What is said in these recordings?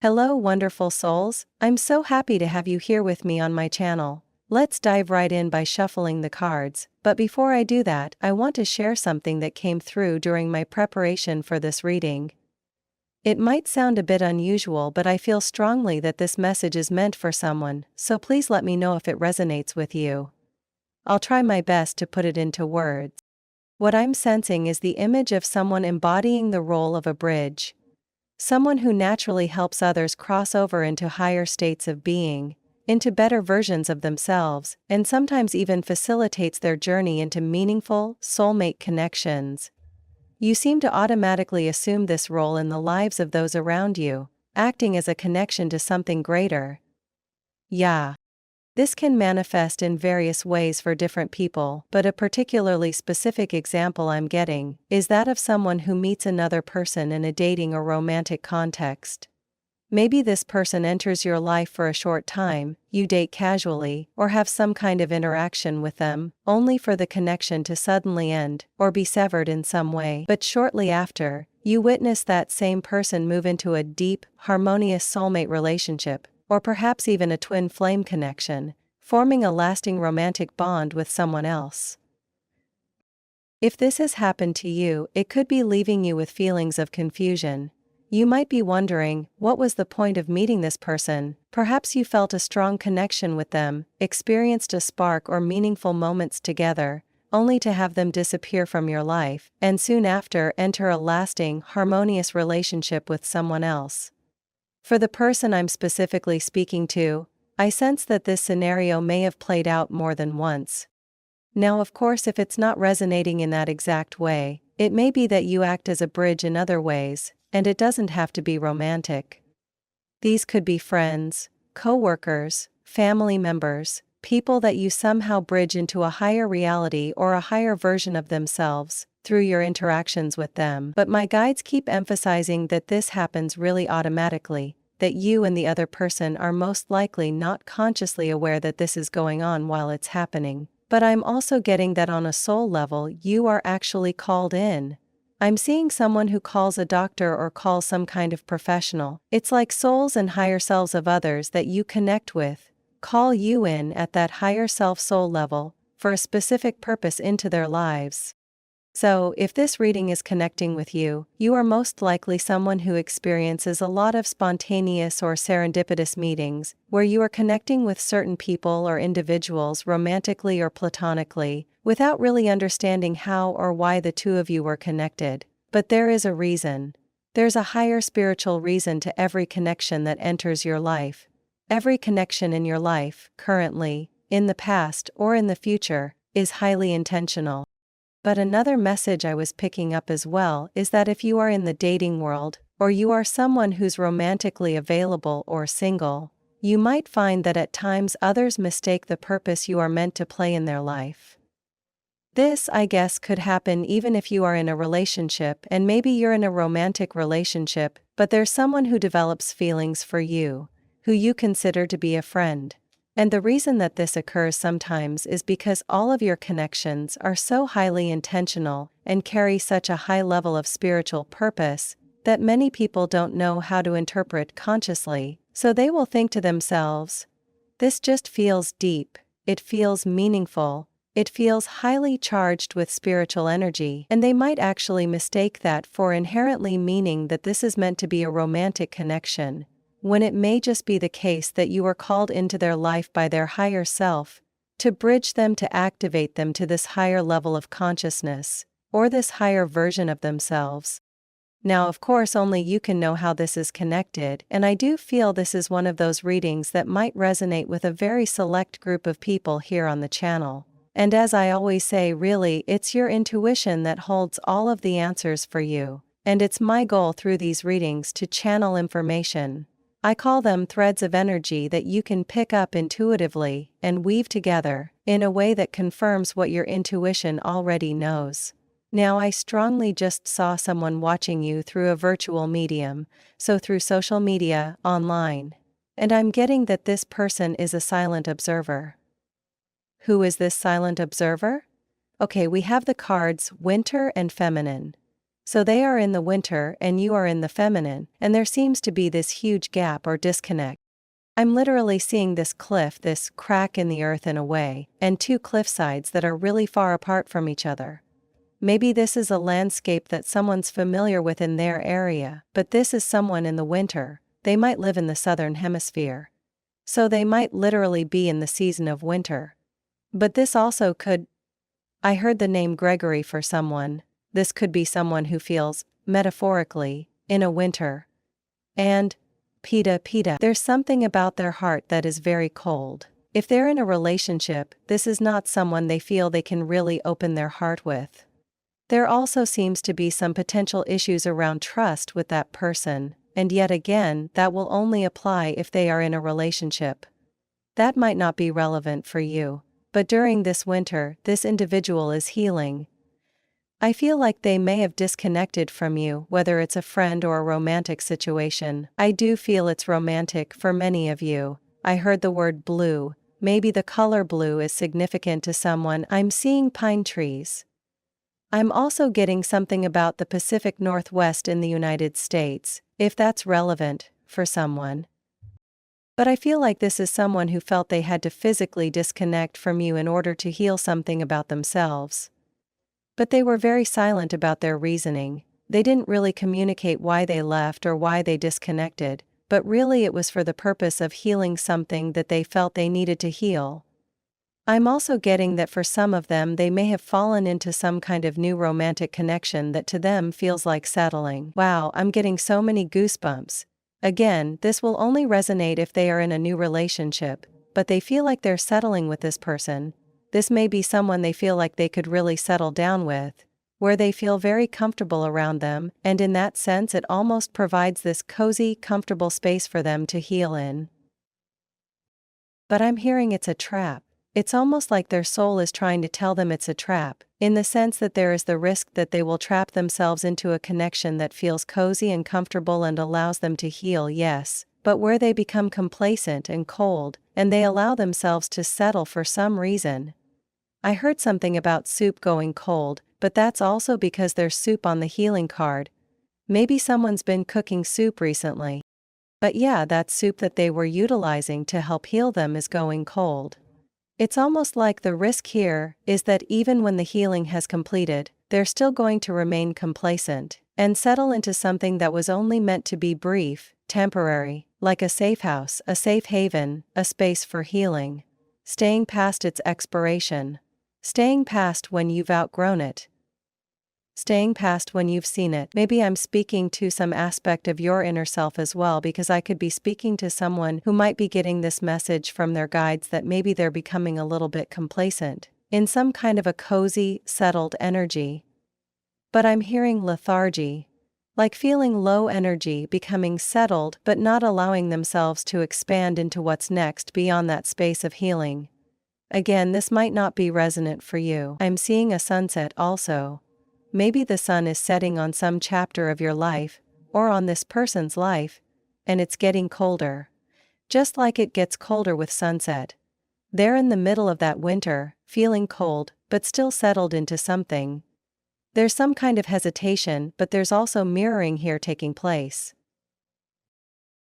Hello, wonderful souls. I'm so happy to have you here with me on my channel. Let's dive right in by shuffling the cards, but before I do that, I want to share something that came through during my preparation for this reading. It might sound a bit unusual, but I feel strongly that this message is meant for someone, so please let me know if it resonates with you. I'll try my best to put it into words. What I'm sensing is the image of someone embodying the role of a bridge. Someone who naturally helps others cross over into higher states of being, into better versions of themselves, and sometimes even facilitates their journey into meaningful, soulmate connections. You seem to automatically assume this role in the lives of those around you, acting as a connection to something greater. Yeah. This can manifest in various ways for different people, but a particularly specific example I'm getting is that of someone who meets another person in a dating or romantic context. Maybe this person enters your life for a short time, you date casually, or have some kind of interaction with them, only for the connection to suddenly end, or be severed in some way. But shortly after, you witness that same person move into a deep, harmonious soulmate relationship, or perhaps even a twin flame connection, forming a lasting romantic bond with someone else. If this has happened to you, it could be leaving you with feelings of confusion. You might be wondering, what was the point of meeting this person? Perhaps you felt a strong connection with them, experienced a spark or meaningful moments together, only to have them disappear from your life, and soon after enter a lasting, harmonious relationship with someone else. For the person I'm specifically speaking to, I sense that this scenario may have played out more than once. Now, of course, if it's not resonating in that exact way, it may be that you act as a bridge in other ways, and it doesn't have to be romantic. These could be friends, co-workers, family members, people that you somehow bridge into a higher reality or a higher version of themselves through your interactions with them. But my guides keep emphasizing that this happens really automatically, that you and the other person are most likely not consciously aware that this is going on while it's happening. But I'm also getting that on a soul level you are actually called in. I'm seeing someone who calls a doctor or calls some kind of professional. It's like souls and higher selves of others that you connect with call you in at that higher self-soul level for a specific purpose into their lives. So, if this reading is connecting with you, you are most likely someone who experiences a lot of spontaneous or serendipitous meetings, where you are connecting with certain people or individuals romantically or platonically, without really understanding how or why the two of you were connected. But there is a reason. There's a higher spiritual reason to every connection that enters your life. Every connection in your life, currently, in the past, or in the future, is highly intentional. But another message I was picking up as well is that if you are in the dating world, or you are someone who's romantically available or single, you might find that at times others mistake the purpose you are meant to play in their life. This, I guess, could happen even if you are in a relationship, and maybe you're in a romantic relationship, but there's someone who develops feelings for you, who you consider to be a friend. And the reason that this occurs sometimes is because all of your connections are so highly intentional and carry such a high level of spiritual purpose that many people don't know how to interpret consciously, so they will think to themselves, this just feels deep, it feels meaningful, it feels highly charged with spiritual energy, and they might actually mistake that for inherently meaning that this is meant to be a romantic connection, when it may just be the case that you are called into their life by their higher self, to bridge them, to activate them to this higher level of consciousness, or this higher version of themselves. Now, of course, only you can know how this is connected, and I do feel this is one of those readings that might resonate with a very select group of people here on the channel. And as I always say, really, it's your intuition that holds all of the answers for you, and it's my goal through these readings to channel information. I call them threads of energy that you can pick up intuitively and weave together in a way that confirms what your intuition already knows. Now, I strongly just saw someone watching you through a virtual medium, so through social media, online. And I'm getting that this person is a silent observer. Who is this silent observer? Okay, we have the cards Winter and Feminine. So they are in the winter and you are in the feminine, and there seems to be this huge gap or disconnect. I'm literally seeing this cliff, this crack in the earth in a way, and two cliff sides that are really far apart from each other. Maybe this is a landscape that someone's familiar with in their area, but this is someone in the winter. They might live in the southern hemisphere. So they might literally be in the season of winter. But this also could. I heard the name Gregory for someone. This could be someone who feels, metaphorically, in a winter. And Peta. There's something about their heart that is very cold. If they're in a relationship, this is not someone they feel they can really open their heart with. There also seems to be some potential issues around trust with that person, and yet again, that will only apply if they are in a relationship. That might not be relevant for you, but during this winter, this individual is healing. I feel like they may have disconnected from you, whether it's a friend or a romantic situation. I do feel it's romantic for many of you. I heard the word blue. Maybe the color blue is significant to someone. I'm seeing pine trees. I'm also getting something about the Pacific Northwest in the United States, if that's relevant for someone. But I feel like this is someone who felt they had to physically disconnect from you in order to heal something about themselves. But they were very silent about their reasoning. They didn't really communicate why they left or why they disconnected, but really it was for the purpose of healing something that they felt they needed to heal. I'm also getting that for some of them they may have fallen into some kind of new romantic connection that to them feels like settling. Wow, I'm getting so many goosebumps. Again, this will only resonate if they are in a new relationship, but they feel like they're settling with this person. This may be someone they feel like they could really settle down with, where they feel very comfortable around them, and in that sense it almost provides this cozy, comfortable space for them to heal in. But I'm hearing it's a trap. It's almost like their soul is trying to tell them it's a trap, in the sense that there is the risk that they will trap themselves into a connection that feels cozy and comfortable and allows them to heal, yes, but where they become complacent and cold, and they allow themselves to settle for some reason. I heard something about soup going cold, but that's also because there's soup on the healing card. Maybe someone's been cooking soup recently. But yeah, that soup that they were utilizing to help heal them is going cold. It's almost like the risk here is that even when the healing has completed, they're still going to remain complacent and settle into something that was only meant to be brief, temporary, like a safe house, a safe haven, a space for healing. Staying past its expiration. Staying past when you've outgrown it. Staying past when you've seen it. Maybe I'm speaking to some aspect of your inner self as well, because I could be speaking to someone who might be getting this message from their guides that maybe they're becoming a little bit complacent, in some kind of a cozy, settled energy. But I'm hearing lethargy. Like feeling low energy, becoming settled but not allowing themselves to expand into what's next beyond that space of healing. Again, this might not be resonant for you. I'm seeing a sunset also. Maybe the sun is setting on some chapter of your life, or on this person's life, and it's getting colder. Just like it gets colder with sunset. They're in the middle of that winter, feeling cold, but still settled into something. There's some kind of hesitation, but there's also mirroring here taking place.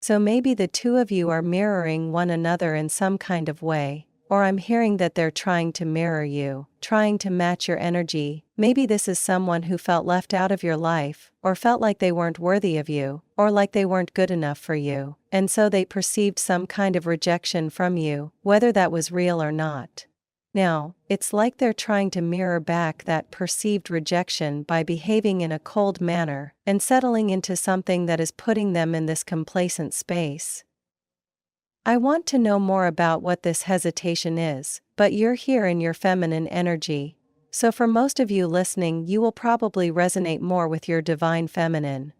So maybe the two of you are mirroring one another in some kind of way. Or I'm hearing that they're trying to mirror you, trying to match your energy. Maybe this is someone who felt left out of your life, or felt like they weren't worthy of you, or like they weren't good enough for you, and so they perceived some kind of rejection from you, whether that was real or not. Now, it's like they're trying to mirror back that perceived rejection by behaving in a cold manner, and settling into something that is putting them in this complacent space. I want to know more about what this hesitation is, but you're here in your feminine energy. So for most of you listening, you will probably resonate more with your divine feminine.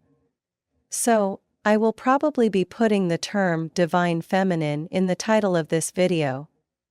So, I will probably be putting the term divine feminine in the title of this video,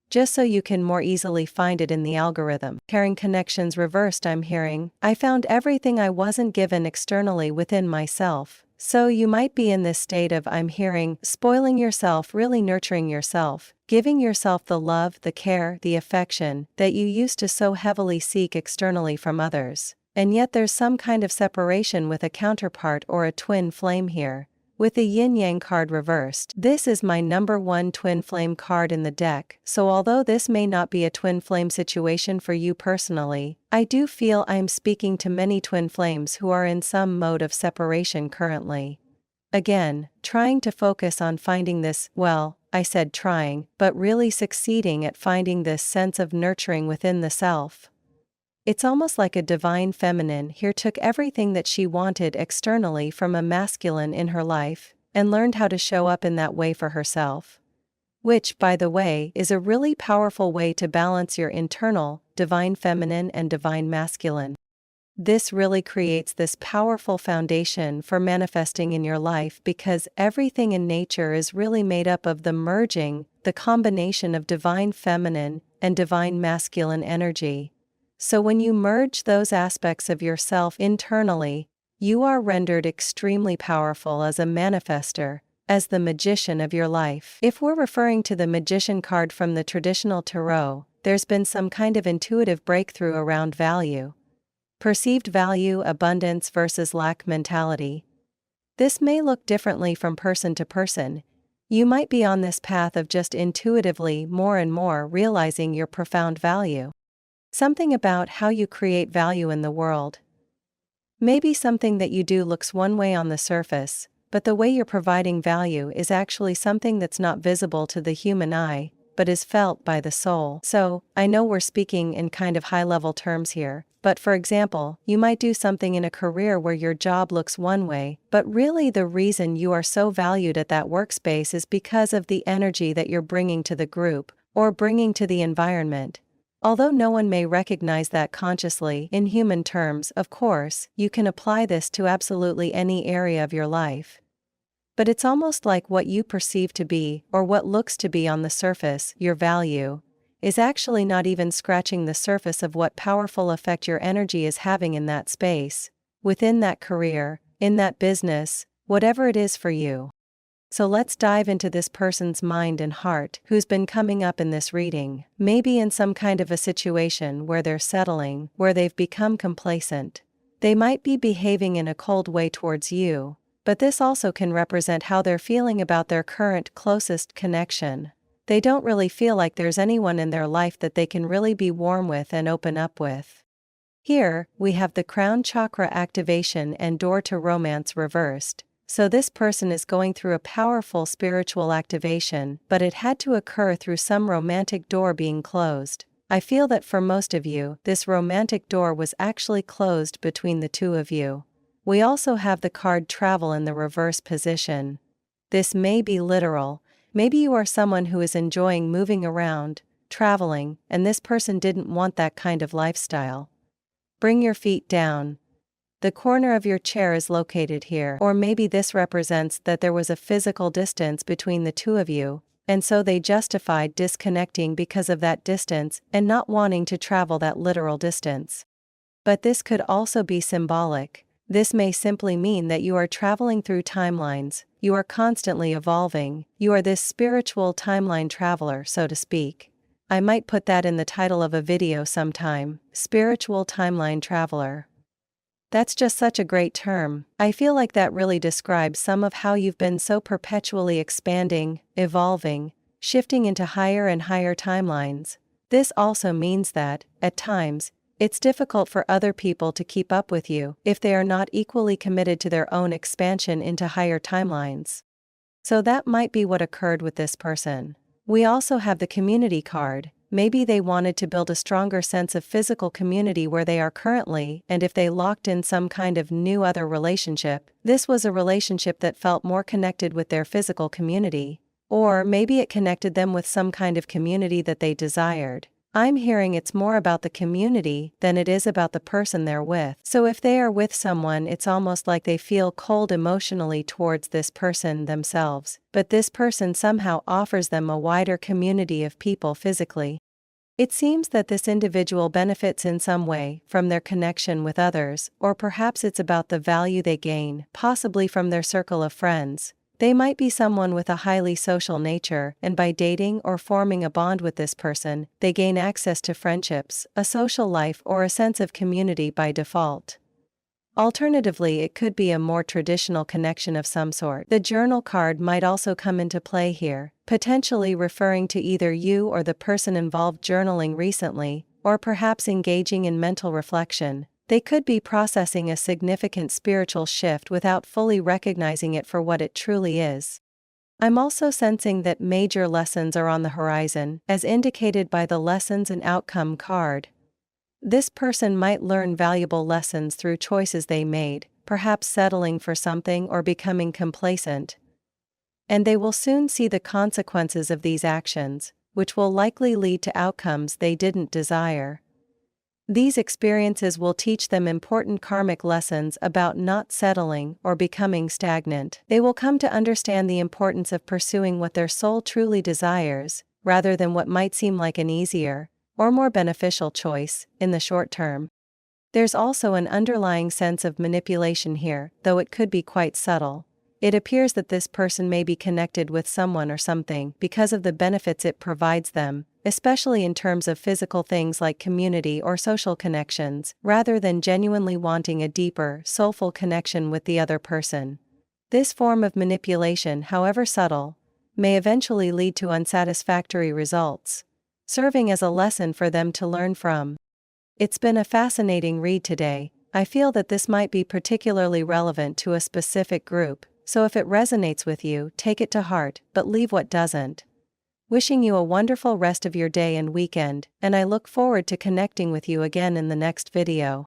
just so you can more easily find it in the algorithm. Caring connections reversed. I'm hearing, I found everything I wasn't given externally within myself. So you might be in this state of, I'm hearing, spoiling yourself, really nurturing yourself, giving yourself the love, the care, the affection that you used to so heavily seek externally from others. And yet there's some kind of separation with a counterpart or a twin flame here, with the yin-yang card reversed. This is my number one twin flame card in the deck, so although this may not be a twin flame situation for you personally, I do feel I am speaking to many twin flames who are in some mode of separation currently. Again, trying to focus on finding this, well, I said trying, but really succeeding at finding this sense of nurturing within the self. It's almost like a divine feminine here took everything that she wanted externally from a masculine in her life, and learned how to show up in that way for herself. Which, by the way, is a really powerful way to balance your internal, divine feminine and divine masculine. This really creates this powerful foundation for manifesting in your life because everything in nature is really made up of the merging, the combination of divine feminine and divine masculine energy. So when you merge those aspects of yourself internally, you are rendered extremely powerful as a manifester, as the magician of your life. If we're referring to the magician card from the traditional tarot, there's been some kind of intuitive breakthrough around value. Perceived value, abundance versus lack mentality. This may look differently from person to person. You might be on this path of just intuitively more and more realizing your profound value. Something about how you create value in the world. Maybe something that you do looks one way on the surface, but the way you're providing value is actually something that's not visible to the human eye, but is felt by the soul. So, I know we're speaking in kind of high-level terms here, but for example, you might do something in a career where your job looks one way, but really the reason you are so valued at that workspace is because of the energy that you're bringing to the group, or bringing to the environment. Although no one may recognize that consciously in human terms, of course, you can apply this to absolutely any area of your life. But it's almost like what you perceive to be, or what looks to be on the surface, your value, is actually not even scratching the surface of what powerful effect your energy is having in that space, within that career, in that business, whatever it is for you. So let's dive into this person's mind and heart who's been coming up in this reading, maybe in some kind of a situation where they're settling, where they've become complacent. They might be behaving in a cold way towards you, but this also can represent how they're feeling about their current closest connection. They don't really feel like there's anyone in their life that they can really be warm with and open up with. Here, we have the crown chakra activation and door to romance reversed. So this person is going through a powerful spiritual activation, but it had to occur through some romantic door being closed. I feel that for most of you, this romantic door was actually closed between the two of you. We also have the card travel in the reverse position. This may be literal. Maybe you are someone who is enjoying moving around, traveling, and this person didn't want that kind of lifestyle. Bring your feet down. The corner of your chair is located here, or maybe this represents that there was a physical distance between the two of you, and so they justified disconnecting because of that distance and not wanting to travel that literal distance. But this could also be symbolic. This may simply mean that you are traveling through timelines, you are constantly evolving, you are this spiritual timeline traveler, so to speak. I might put that in the title of a video sometime, spiritual timeline traveler. That's just such a great term. I feel like that really describes some of how you've been so perpetually expanding, evolving, shifting into higher and higher timelines. This also means that, at times, it's difficult for other people to keep up with you if they are not equally committed to their own expansion into higher timelines. So that might be what occurred with this person. We also have the community card. Maybe they wanted to build a stronger sense of physical community where they are currently, and if they locked in some kind of new other relationship, this was a relationship that felt more connected with their physical community. Or maybe it connected them with some kind of community that they desired. I'm hearing it's more about the community than it is about the person they're with. So if they are with someone, it's almost like they feel cold emotionally towards this person themselves, but this person somehow offers them a wider community of people physically. It seems that this individual benefits in some way from their connection with others, or perhaps it's about the value they gain, possibly from their circle of friends. They might be someone with a highly social nature, and by dating or forming a bond with this person, they gain access to friendships, a social life, or a sense of community by default. Alternatively, it could be a more traditional connection of some sort. The journal card might also come into play here, potentially referring to either you or the person involved journaling recently, or perhaps engaging in mental reflection. They could be processing a significant spiritual shift without fully recognizing it for what it truly is. I'm also sensing that major lessons are on the horizon, as indicated by the lessons and outcome card. This person might learn valuable lessons through choices they made, perhaps settling for something or becoming complacent. And they will soon see the consequences of these actions, which will likely lead to outcomes they didn't desire. These experiences will teach them important karmic lessons about not settling or becoming stagnant. They will come to understand the importance of pursuing what their soul truly desires, rather than what might seem like an easier, or more beneficial choice, in the short term. There's also an underlying sense of manipulation here, though it could be quite subtle. It appears that this person may be connected with someone or something because of the benefits it provides them, especially in terms of physical things like community or social connections, rather than genuinely wanting a deeper, soulful connection with the other person. This form of manipulation, however subtle, may eventually lead to unsatisfactory results, serving as a lesson for them to learn from. It's been a fascinating read today. I feel that this might be particularly relevant to a specific group, so if it resonates with you, take it to heart, but leave what doesn't. Wishing you a wonderful rest of your day and weekend, and I look forward to connecting with you again in the next video.